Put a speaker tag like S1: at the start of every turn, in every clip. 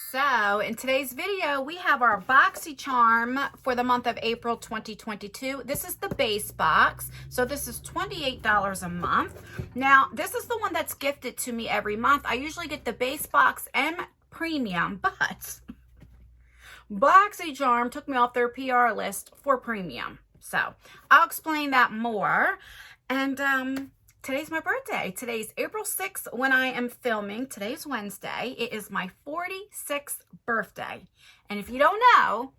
S1: So in today's video, we have our Boxycharm for the month of April 2022. This is the base box. So this is $28 a month. Now, this is the one that's gifted to me every month. I usually get the base box and premium, but Boxycharm took me off their PR list for premium. So I'll explain that more. And today's my birthday. Today's April 6th when I am filming. Today's Wednesday. It is my 46th birthday. And if you don't know,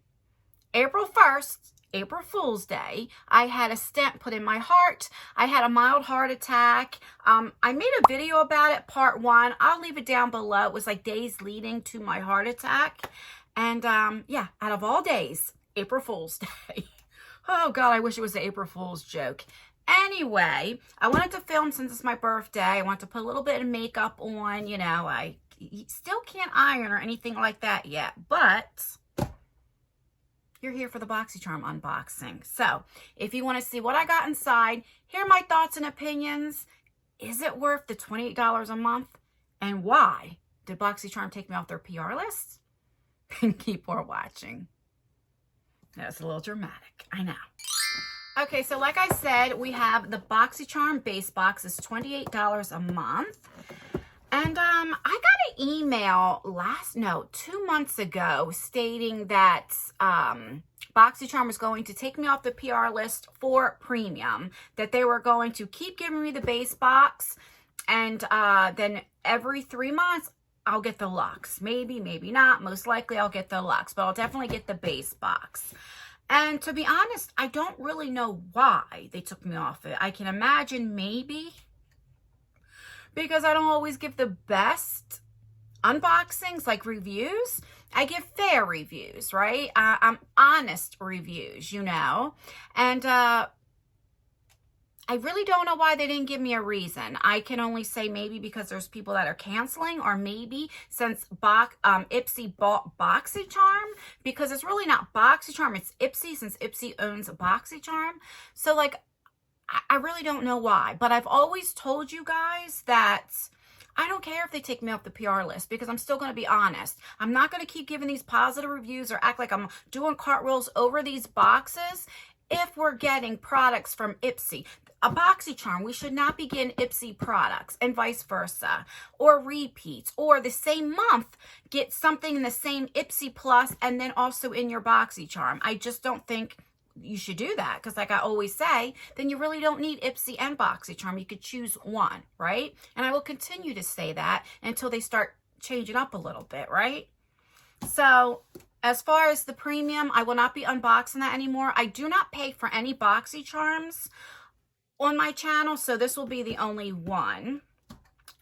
S1: April 1st, April Fool's Day, I had a stent put in my heart. I had a mild heart attack. I made a video about it, part 1. I'll leave it down below. It was like days leading to my heart attack. And yeah, out of all days, April Fool's Day. Oh God, I wish it was the April Fool's joke. Anyway, I wanted to film since it's my birthday. I want to put a little bit of makeup on. You know, I still can't iron or anything like that yet, but you're here for the Boxycharm unboxing. So if you want to see what I got inside, hear my thoughts and opinions. Is it worth the $28 a month? And why did Boxycharm take me off their PR list? And keep on watching. That's a little dramatic, I know. Okay, so like I said, we have the Boxycharm Base Box. It's $28 a month. And I got an email 2 months ago stating that Boxycharm was going to take me off the PR list for premium, that they were going to keep giving me the base box, and then every 3 months, I'll get the luxe. Maybe, maybe not. Most likely I'll get the luxe, but I'll definitely get the base box. And to be honest, I don't really know why they took me off it. I can imagine maybe because I don't always give the best unboxings, like reviews. I give fair reviews, right? I'm honest reviews, you know. And I really don't know why they didn't give me a reason. I can only say maybe because there's people that are canceling, or maybe since Ipsy bought Boxycharm, because it's really not Boxycharm, it's Ipsy, since Ipsy owns Boxycharm. So like, I really don't know why, but I've always told you guys that I don't care if they take me off the PR list, because I'm still going to be honest. I'm not going to keep giving these positive reviews or act like I'm doing cartwheels over these boxes if we're getting products from Ipsy. A Boxycharm, we should not be getting Ipsy products, and vice versa, or repeats, or the same month get something in the same Ipsy Plus and then also in your Boxycharm. I just don't think you should do that, because like I always say, then you really don't need Ipsy and Boxycharm. You could choose one, right? And I will continue to say that until they start changing up a little bit, right? So as far as the premium, I will not be unboxing that anymore. I do not pay for any Boxycharms on my channel, so this will be the only one.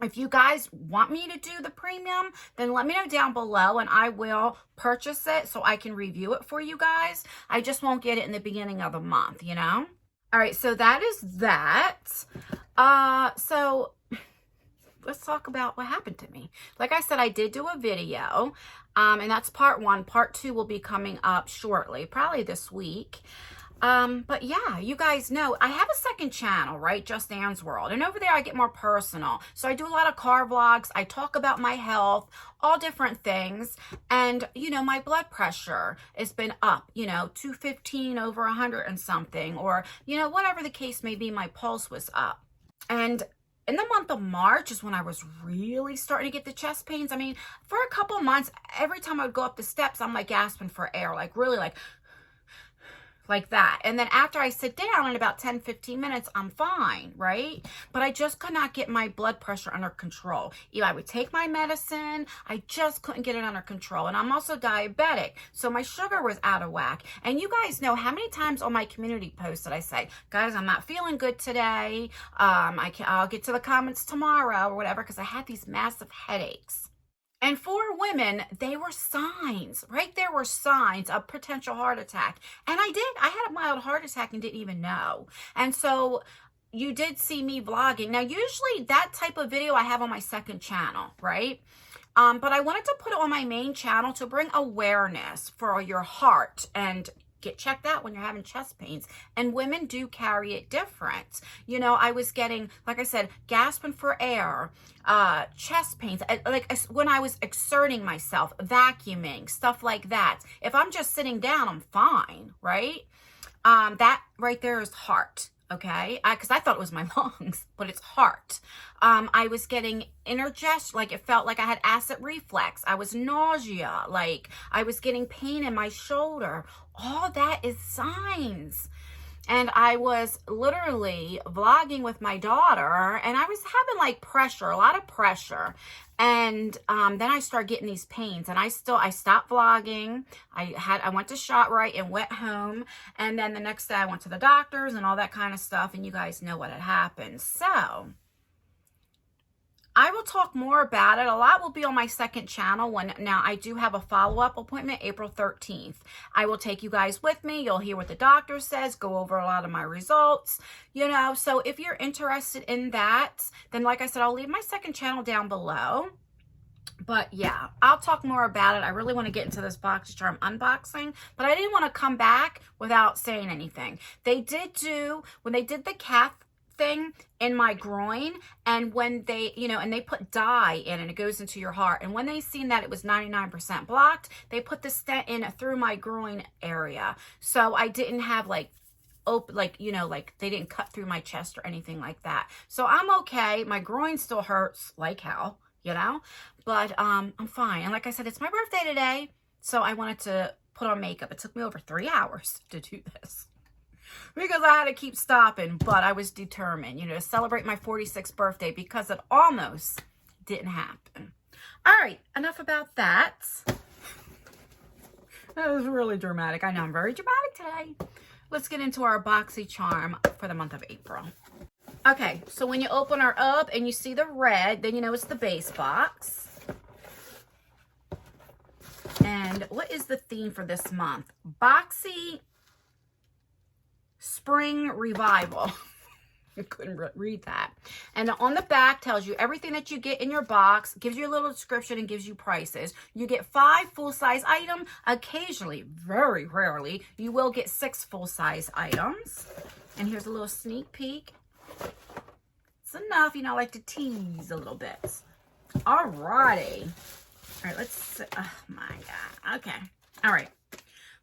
S1: If you guys want me to do the premium, then let me know down below and I will purchase it so I can review it for you guys. I just won't get it in the beginning of the month, you know? All right, so that is that. So let's talk about what happened to me. Like I said, I did do a video, and that's part 1. Part 2 will be coming up shortly, probably this week. But yeah, you guys know I have a second channel, right? Justanne's World. And over there I get more personal. So I do a lot of car vlogs. I talk about my health, all different things. And, you know, my blood pressure has been up, you know, 215 over 100 and something, or, you know, whatever the case may be, my pulse was up. And in the month of March is when I was really starting to get the chest pains. I mean, for a couple months, every time I would go up the steps, I'm like gasping for air, like really like that. And then after I sit down in about 10-15 minutes, I'm fine, right? But I just could not get my blood pressure under control. I would take my medicine, I just couldn't get it under control. And I'm also diabetic, so my sugar was out of whack. And you guys know how many times on my community posts that I say, guys, I'm not feeling good today. I'll get to the comments tomorrow or whatever, because I had these massive headaches. And for women, they were signs, right? There were signs of potential heart attack. And I had a mild heart attack and didn't even know. And so you did see me vlogging. Now, usually that type of video I have on my second channel, right? But I wanted to put it on my main channel to bring awareness for your heart and get checked out when you're having chest pains. And women do carry it different. You know, I was getting, like I said, gasping for air, chest pains, like when I was exerting myself, vacuuming, stuff like that. If I'm just sitting down, I'm fine, right? That right there is heart. Okay, because I thought it was my lungs, but it's heart. I was getting indigestion, like it felt like I had acid reflux. I was nausea, like I was getting pain in my shoulder. All that is signs. And I was literally vlogging with my daughter, and I was having like pressure, a lot of pressure. And then I started getting these pains, and I stopped vlogging. I went to ShopRite and went home. And then the next day I went to the doctors and all that kind of stuff. And you guys know what had happened. So I will talk more about it. A lot will be on my second channel. Now I do have a follow-up appointment April 13th. I will take you guys with me. You'll hear what the doctor says, go over a lot of my results, you know. So if you're interested in that, then like I said, I'll leave my second channel down below. But yeah, I'll talk more about it. I really want to get into this Boxycharm unboxing, but I didn't want to come back without saying anything. They did do, when they did the calf thing in my groin, and when they, you know, and they put dye in and it goes into your heart, and when they seen that it was 99% blocked, they put the stent in through my groin area, so I didn't have like open, like, you know, like they didn't cut through my chest or anything like that. So I'm okay. My groin still hurts like hell, you know, but I'm fine. And like I said, it's my birthday today, so I wanted to put on makeup. It took me over 3 hours to do this, because I had to keep stopping, but I was determined, you know, to celebrate my 46th birthday, because it almost didn't happen. All right, enough about that. That was really dramatic. I know I'm very dramatic today. Let's get into our Boxycharm for the month of April. Okay, so when you open her up and you see the red, then you know it's the base box. And what is the theme for this month? Boxy Spring Revival. I couldn't read that. And on the back tells you everything that you get in your box, gives you a little description and gives you prices. You get 5 full-size items. Occasionally, very rarely, you will get 6 full-size items. And here's a little sneak peek. It's enough, you know, I like to tease a little bit. Alrighty. All right, let's see. Oh my God. Okay. All right.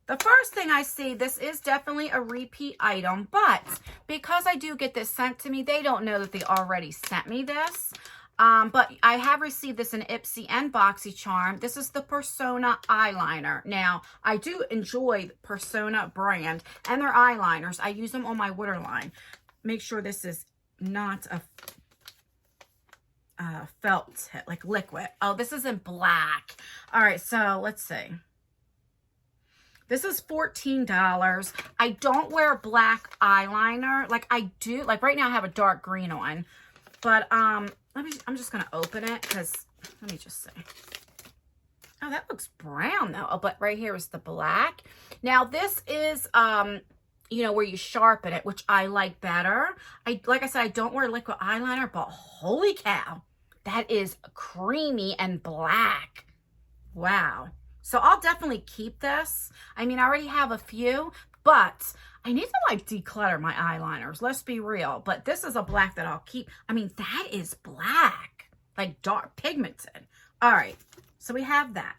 S1: The first thing I see, this is definitely a repeat item, but because I do get this sent to me, they don't know that they already sent me this. But I have received this in Ipsy and Boxycharm. This is the Persona eyeliner. Now, I do enjoy Persona brand and their eyeliners. I use them on my waterline. Make sure this is not a felt tip, like liquid. Oh, this is in black. All right, so let's see. This is $14. I don't wear black eyeliner. Like I do, like right now I have a dark green on. But I'm just gonna open it, because let me just see. Oh, that looks brown though. Oh, but right here is the black. Now this is you know, where you sharpen it, which I like better. Like I said, I don't wear liquid eyeliner, but holy cow, that is creamy and black. Wow. So I'll definitely keep this. I mean, I already have a few, but I need to like declutter my eyeliners. Let's be real. But this is a black that I'll keep. I mean, that is black, like dark pigmented. All right, so we have that.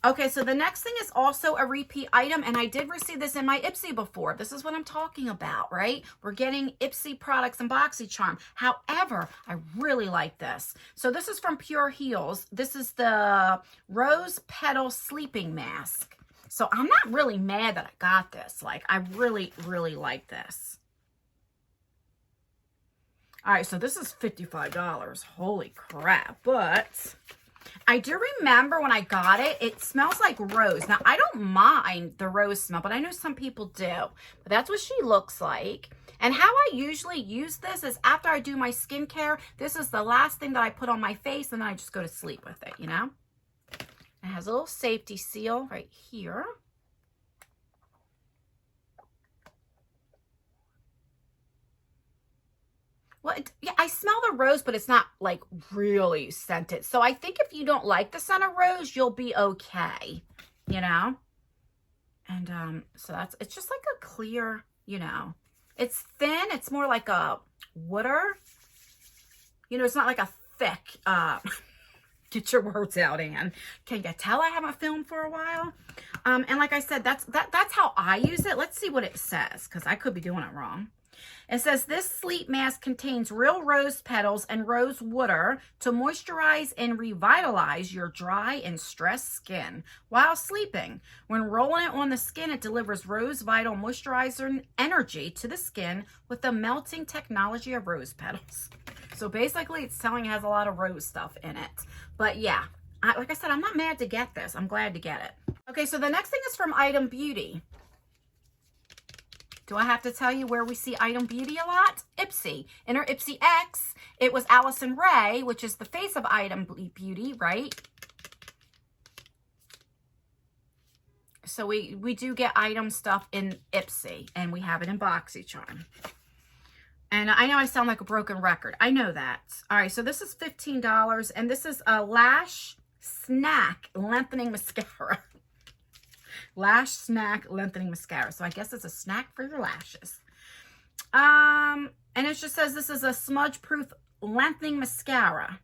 S1: Okay, so the next thing is also a repeat item, and I did receive this in my Ipsy before. This is what I'm talking about, right? We're getting Ipsy products and Boxycharm. However, I really like this. So this is from Pure Heals. This is the Rose Petal Sleeping Mask. So I'm not really mad that I got this. Like, I really, really like this. All right, so this is $55. Holy crap. But I do remember when I got it, it smells like rose. Now, I don't mind the rose smell, but I know some people do. But that's what she looks like. And how I usually use this is after I do my skincare, this is the last thing that I put on my face, and then I just go to sleep with it, you know? It has a little safety seal right here. Well, yeah, I smell the rose, but it's not like really scented. So I think if you don't like the scent of rose, you'll be okay, you know? And so it's just like a clear, you know, it's thin. It's more like a water, you know, it's not like a thick, get your words out, Anne. Can you tell I haven't filmed for a while? And like I said, that's how I use it. Let's see what it says, because I could be doing it wrong. It says, this sleep mask contains real rose petals and rose water to moisturize and revitalize your dry and stressed skin while sleeping. When rolling it on the skin, it delivers rose vital moisturizer and energy to the skin with the melting technology of rose petals. So basically, it's telling it has a lot of rose stuff in it. But yeah, like I said, I'm not mad to get this. I'm glad to get it. Okay, so the next thing is from Item Beauty. Do I have to tell you where we see Item Beauty a lot? Ipsy. In her Ipsy X, it was Allison Ray, which is the face of Item Beauty, right? So we do get item stuff in Ipsy, and we have it in Boxycharm. And I know I sound like a broken record. I know that. All right, so this is $15, and this is a Lash Snack Lengthening Mascara. Lash Snack Lengthening Mascara. So I guess it's a snack for your lashes. And it just says this is a smudge-proof lengthening mascara.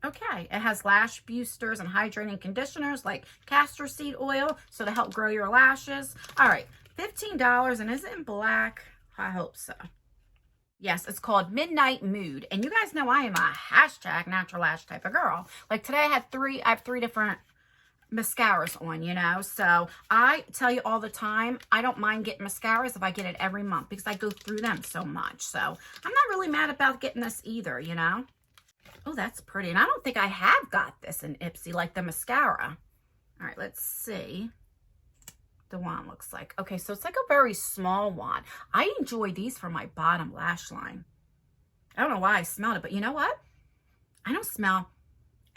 S1: Okay. It has lash boosters and hydrating conditioners like castor seed oil, so to help grow your lashes. All right. $15, and is it in black? I hope so. Yes, it's called Midnight Mood. And you guys know I am a hashtag natural lash type of girl. Like today I have three different mascaras on, you know, so I tell you all the time, I don't mind getting mascaras if I get it every month because I go through them so much. So I'm not really mad about getting this either, you know. Oh, that's pretty. And I don't think I have got this in Ipsy, like the mascara. All right, let's see the wand looks like. Okay, so it's like a very small wand. I enjoy these for my bottom lash line. I don't know why I smelled it, but you know what? I don't smell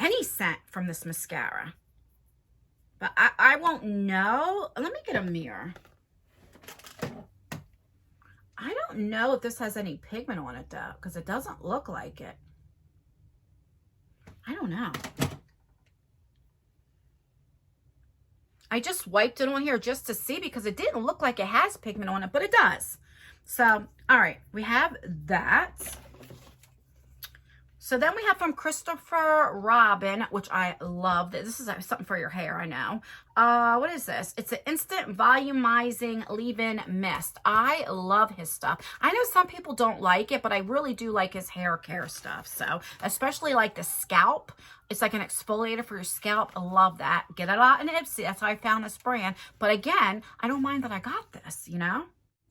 S1: any scent from this mascara. But I won't know. Let me get a mirror. I don't know if this has any pigment on it, though, because it doesn't look like it. I don't know. I just wiped it on here just to see because it didn't look like it has pigment on it, but it does. So, all right, we have that. So then we have from Christopher Robin, which I love. This is something for your hair, I know. What is this? It's an instant volumizing leave-in mist. I love his stuff. I know some people don't like it, but I really do like his hair care stuff. So especially like the scalp. It's like an exfoliator for your scalp. I love that. Get it out in Ipsy. That's how I found this brand. But again, I don't mind that I got this, you know?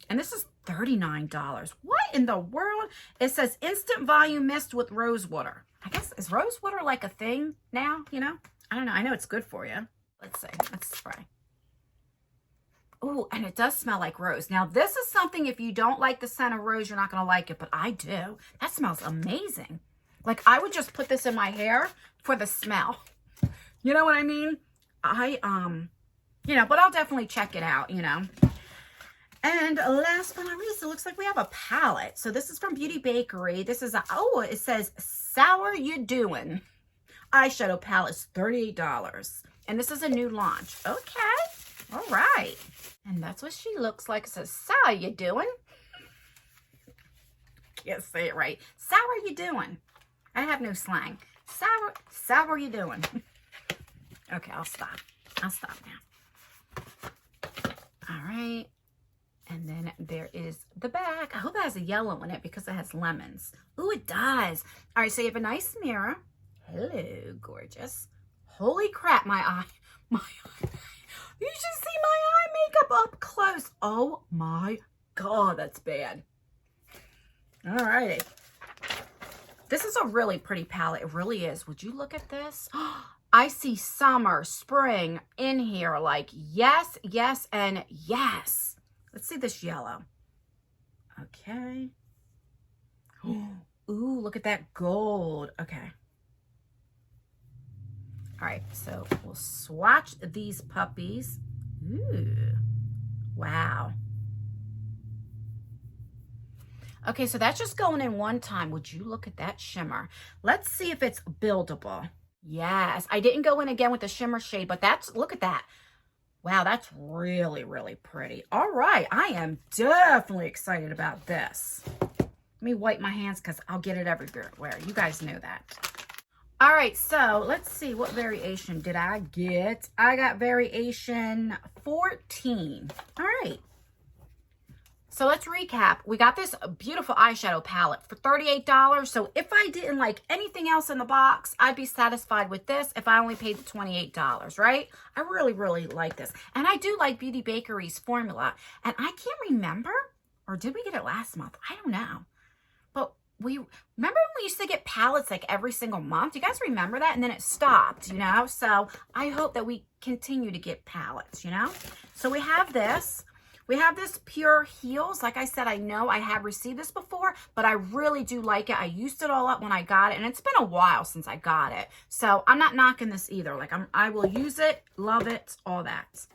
S1: And this is $39. What in the world? It says instant volume mist with rose water. I guess, is rose water like a thing now, you know? I don't know. I know it's good for you. Let's see. Let's spray. Oh, and it does smell like rose. Now, this is something, if you don't like the scent of rose, you're not going to like it, but I do. That smells amazing. Like, I would just put this in my hair for the smell. You know what I mean? You know, but I'll definitely check it out, you know. And last but not least, it looks like we have a palette. So this is from Beauty Bakery. This is it says Sour You Doin' eyeshadow palette, $38. And this is a new launch. Okay. All right. And that's what she looks like. It says, Sour You Doin'? Can't say it right. Sour You Doin'? I have no slang. Sour You Doin'? Okay, I'll stop. I'll stop now. All right. And then there is the back. I hope it has a yellow in it because it has lemons. Ooh, it does. All right, so you have a nice mirror. Hello, gorgeous. Holy crap, my eye. My eye. You should see my eye makeup up close. Oh my God, that's bad. All righty. This is a really pretty palette. It really is. Would you look at this? I see summer, spring in here. Like, yes, yes, and yes. Let's see this yellow. Okay. Ooh, look at that gold. Okay. All right, so we'll swatch these puppies. Ooh, wow. Okay, so that's just going in one time. Would you look at that shimmer? Let's see if it's buildable. Yes, I didn't go in again with the shimmer shade, but look at that. Wow, that's really, really pretty. All right, I am definitely excited about this. Let me wipe my hands because I'll get it everywhere. You guys know that. All right, so let's see. What variation did I get? I got variation 14. All right. So let's recap. We got this beautiful eyeshadow palette for $38. So if I didn't like anything else in the box, I'd be satisfied with this if I only paid the $28, right? I really, really like this. And I do like Beauty Bakery's formula. And I can't remember, or did we get it last month? I don't know. But remember when we used to get palettes like every single month? You guys remember that? And then it stopped, you know? So I hope that we continue to get palettes, you know? So we have this. We have this Pure Heals. Like I said, I know I have received this before, but I really do like it. I used it all up when I got it, and it's been a while since I got it. So I'm not knocking this either. Like I will use it, love it, all that.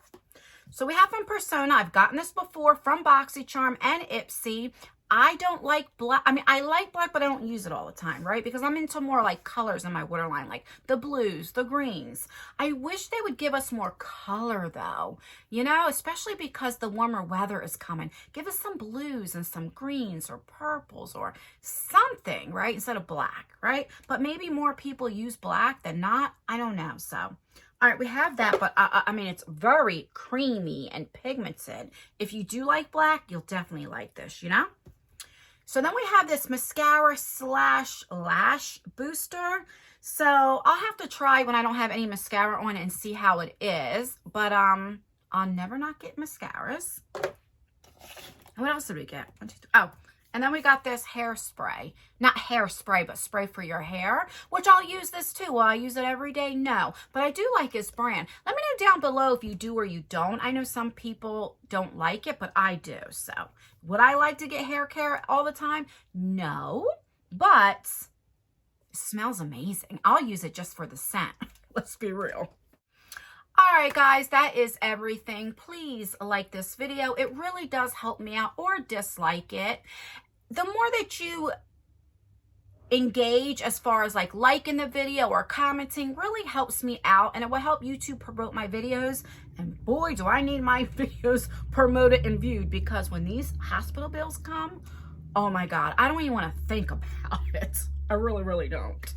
S1: So we have from Persona. I've gotten this before from Boxycharm and Ipsy. I don't like black. I mean, I like black, but I don't use it all the time, right? Because I'm into more like colors in my waterline, like the blues, the greens. I wish they would give us more color though, you know, especially because the warmer weather is coming. Give us some blues and some greens or purples or something, right? Instead of black, right? But maybe more people use black than not. I don't know. So, all right, we have that, but I mean, it's very creamy and pigmented. If you do like black, you'll definitely like this, you know? So then we have this mascara slash lash booster. So I'll have to try when I don't have any mascara on it and see how it is. But I'll never not get mascaras. What else did we get? 1, 2, 3. Oh, and then we got this hairspray. Not hairspray, but spray for your hair, which I'll use this too. Will I use it every day? No, but I do like this brand. Let me know down below if you do or you don't. I know some people don't like it, but I do. So would I like to get hair care all the time? No, but it smells amazing. I'll use it just for the scent. Let's be real. All right, guys, that is everything. Please like this video. It really does help me out, or dislike it. The more that you engage as far as like liking the video or commenting really helps me out, and it will help YouTube promote my videos. And boy, do I need my videos promoted and viewed, because when these hospital bills come, oh my God, I don't even want to think about it. I really, really don't.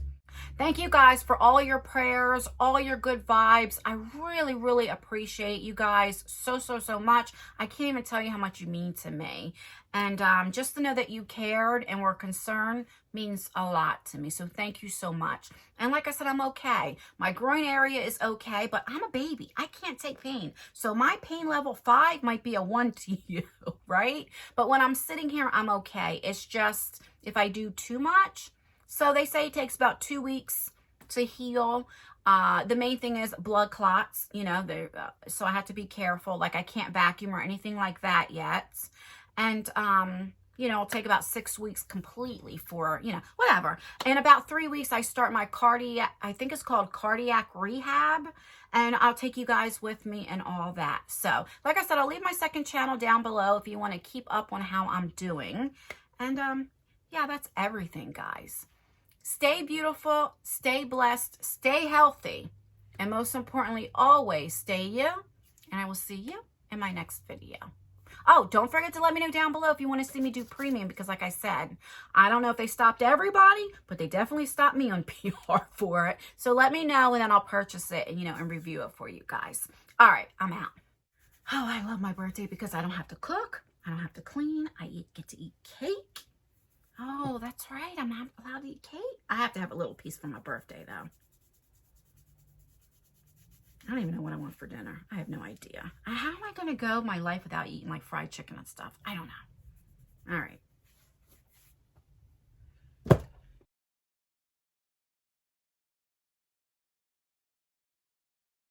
S1: Thank you guys for all your prayers, all your good vibes. I really, really appreciate you guys so, so, so much. I can't even tell you how much you mean to me. And just to know that you cared and were concerned means a lot to me. So thank you so much. And like I said, I'm okay. My groin area is okay, but I'm a baby. I can't take pain. So my pain level 5 might be a 1 to you, right? But when I'm sitting here, I'm okay. It's just if I do too much. So they say it takes about 2 weeks to heal. The main thing is blood clots, you know, so I have to be careful. Like I can't vacuum or anything like that yet. And, you know, it'll take about 6 weeks completely for, you know, whatever. In about 3 weeks, I start my I think it's called cardiac rehab. And I'll take you guys with me and all that. So, like I said, I'll leave my second channel down below if you want to keep up on how I'm doing. And, yeah, that's everything, guys. Stay beautiful, stay blessed, stay healthy, and most importantly, always stay you, and I will see you in my next video. Oh, don't forget to let me know down below if you want to see me do premium, because like I said, I don't know if they stopped everybody, but they definitely stopped me on PR for it. So let me know, and then I'll purchase it and, you know, and review it for you guys. All right, I'm out. Oh, I love my birthday because I don't have to cook. I don't have to clean. I get to eat cake. Oh, that's right. I'm not allowed to eat cake. I have to have a little piece for my birthday, though. I don't even know what I want for dinner. I have no idea. How am I going to go my life without eating like fried chicken and stuff? I don't know. All right.